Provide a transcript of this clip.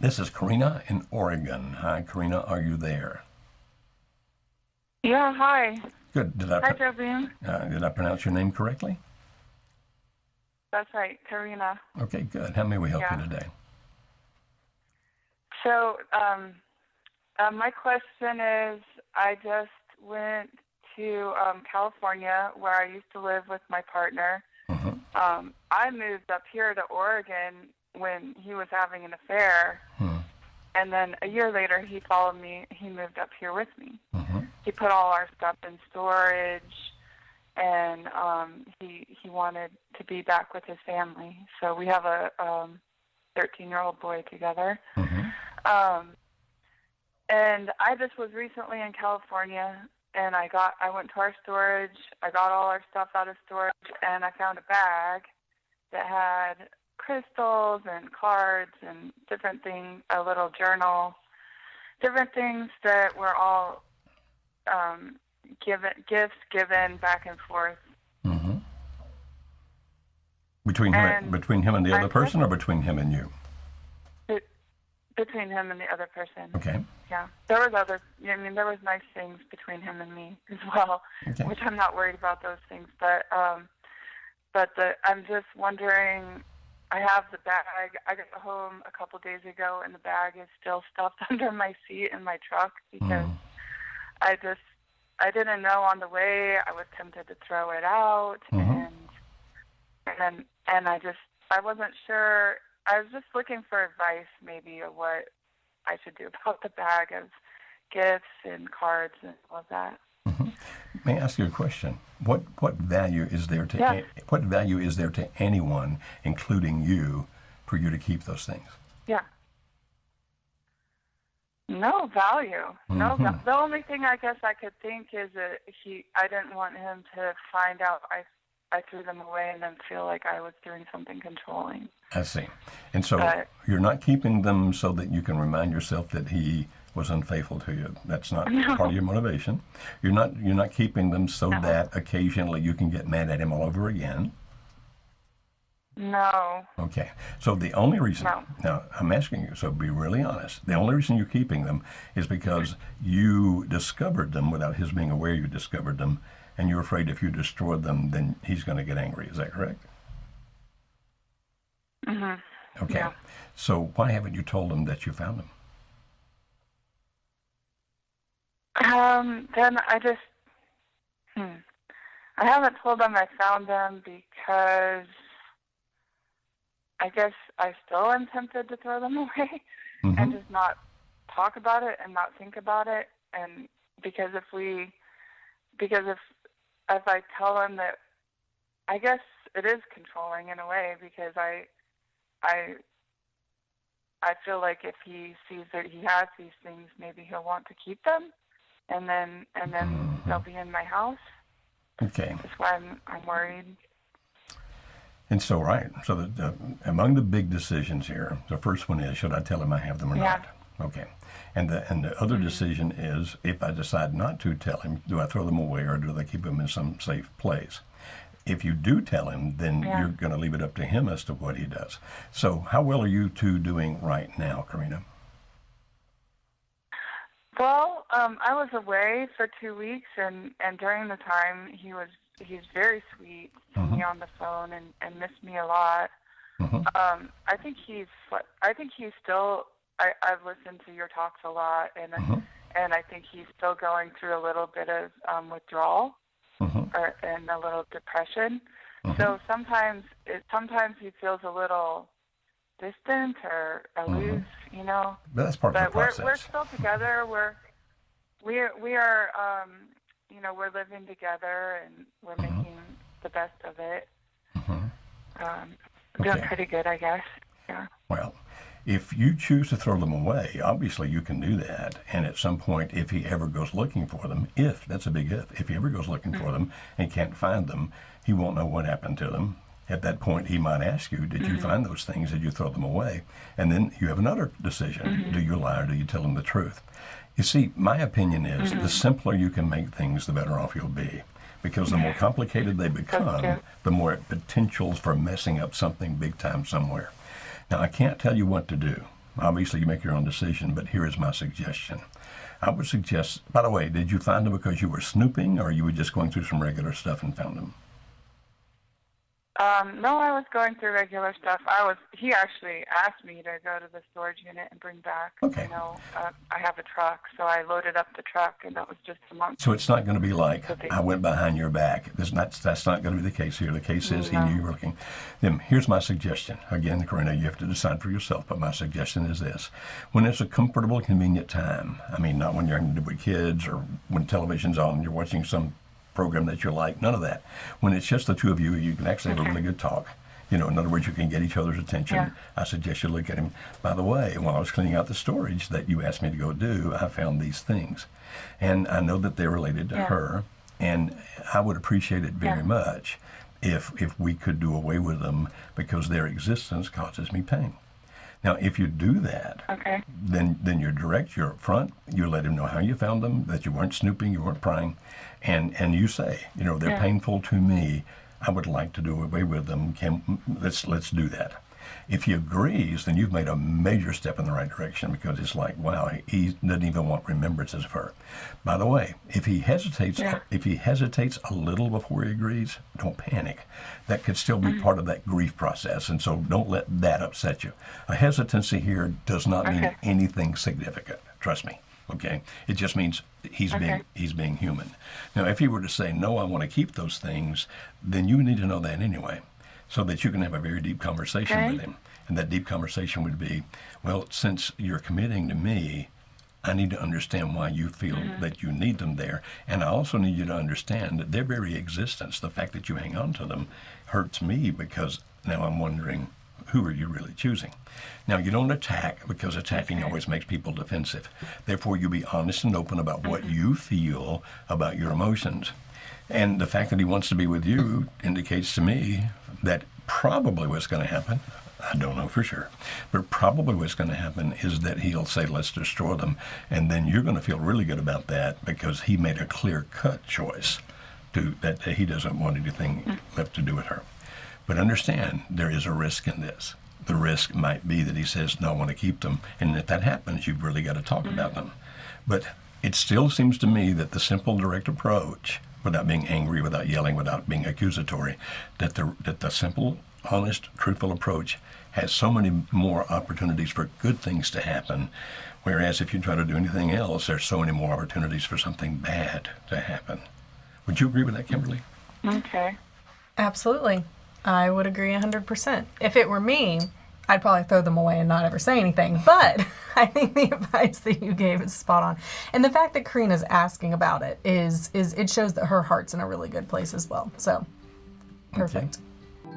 This is Karina in Oregon. Hi, Karina. Are you there? Yeah, hi. Good. Hi, Josephine. Did I pronounce your name correctly? That's right, Karina. Okay, good. How may we help you Yeah. today? So, my question is, I just went to California, where I used to live with my partner. Mm-hmm. I moved up here to Oregon when he was having an affair, and then a year later he followed me. He moved up here with me. Mm-hmm. He put all our stuff in storage, and he wanted to be back with his family. So we have a 13-year-old boy together. Mm-hmm. And I just was recently in California, and I went to our storage. I got all our stuff out of storage, and I found a bag that had crystals and cards and different things, a little journal, different things that were all gifts given back and forth. Mm-hmm. Between him and the other person, or between him and you? Between him and the other person. Okay. Yeah, there was nice things between him and me as well, Okay. which I'm not worried about those things. But I'm just wondering. I have the bag. I got home a couple days ago, and the bag is still stuffed under my seat in my truck because I didn't know on the way. I was tempted to throw it out, and I wasn't sure. I was just looking for advice, maybe, of what I should do about the bag of gifts and cards and all of that. Mm-hmm. May I ask you a question? What value is there to what value is there to anyone, including you, for you to keep those things? Yeah. No value. No. The only thing I guess I could think is that I didn't want him to find out I threw them away and then feel like I was doing something controlling. I see. And so you're not keeping them so that you can remind yourself that he was unfaithful to you. That's not part of your motivation. You're not keeping them so that occasionally you can get mad at him all over again. No. Okay. So the only reason, now I'm asking you, so be really honest. The only reason you're keeping them is because you discovered them without his being aware you discovered them, and you're afraid if you destroy them, then he's going to get angry. Is that correct? Mm-hmm. Okay. Yeah. So why haven't you told him that you found them? Then I haven't told them I found them because I guess I still am tempted to throw them away and just not talk about it and not think about it. And because if I tell him that, I guess it is controlling in a way, because I feel like if he sees that he has these things, maybe he'll want to keep them. And then they'll be in my house. Okay. That's why I'm worried. And so, so among the big decisions here, the first one is, should I tell him I have them or not? Okay. And the other decision is, if I decide not to tell him, do I throw them away or do I keep them in some safe place? If you do tell him, then you're going to leave it up to him as to what he does. So how well are you two doing right now, Karina? Well, I was away for 2 weeks, and during the time he's very sweet to me on the phone and missed me a lot. I think he's still. I've listened to your talks a lot, and I think he's still going through a little bit of withdrawal and a little depression. So sometimes he feels a little distant or aloof, you know. But that's part of the process. But we're still together. We are we're living together and we're making the best of it. Doing pretty good, I guess. Yeah. Well, if you choose to throw them away, obviously you can do that. And at some point, if he ever goes looking for them, that's a big if he ever goes looking for them and can't find them, he won't know what happened to them. At that point, he might ask you, did you find those things? Did you throw them away? And then you have another decision. Do you lie or do you tell him the truth? You see, my opinion is the simpler you can make things, the better off you'll be. Because the more complicated they become, the more potentials for messing up something big time somewhere. Now, I can't tell you what to do, Obviously, you make your own decision, but here is my suggestion. I would suggest, by the way, did you find them because you were snooping, or you were just going through some regular stuff and found them? No, I was going through regular stuff. He actually asked me to go to the storage unit and bring back. Okay. I have a truck, so I loaded up the truck, and that was just a month. So it's not going to be like, I went behind your back. That's not going to be the case here. The case is he knew you were looking. Then here's my suggestion. Again, Corinna, you have to decide for yourself, but my suggestion is this. When it's a comfortable, convenient time, I mean, not when you're with kids or when television's on and you're watching some program that you like, none of that. When it's just the two of you, you can actually have a really good talk. In other words, you can get each other's attention. Yeah. I suggest you look at him. By the way, while I was cleaning out the storage that you asked me to go do, I found these things. And I know that they're related to her, and I would appreciate it very much if we could do away with them because their existence causes me pain. Now, if you do that, then you're direct, you're upfront, you let him know how you found them, that you weren't snooping, you weren't prying, and you say, they're painful to me. I would like to do away with them. Let's do that. If he agrees, then you've made a major step in the right direction because it's like, wow, he doesn't even want remembrances of her. By the way, if he hesitates a little before he agrees, don't panic. That could still be part of that grief process, and so don't let that upset you. A hesitancy here does not mean anything significant. Trust me. Okay, it just means he's being human. Now, if he were to say, no, I want to keep those things, then you need to know that anyway, so that you can have a very deep conversation with him. And that deep conversation would be, well, since you're committing to me, I need to understand why you feel that you need them there. And I also need you to understand that their very existence, the fact that you hang on to them, hurts me because now I'm wondering, who are you really choosing? Now, you don't attack because attacking always makes people defensive. Therefore, you be honest and open about what you feel about your emotions. And the fact that he wants to be with you indicates to me that probably what's going to happen, I don't know for sure, but probably what's going to happen is that he'll say, let's destroy them. And then you're going to feel really good about that because he made a clear-cut choice that he doesn't want anything left to do with her. But understand, there is a risk in this. The risk might be that he says, no, I want to keep them. And if that happens, you've really got to talk about them. But it still seems to me that the simple, direct approach, without being angry, without yelling, without being accusatory, that the simple, honest, truthful approach has so many more opportunities for good things to happen. Whereas if you try to do anything else, there's so many more opportunities for something bad to happen. Would you agree with that, Kimberly? Okay. Absolutely. I would agree 100%. If it were me, I'd probably throw them away and not ever say anything. But I think the advice that you gave is spot on. And the fact that Corinna's asking about it is it shows that her heart's in a really good place as well. So, perfect. Okay.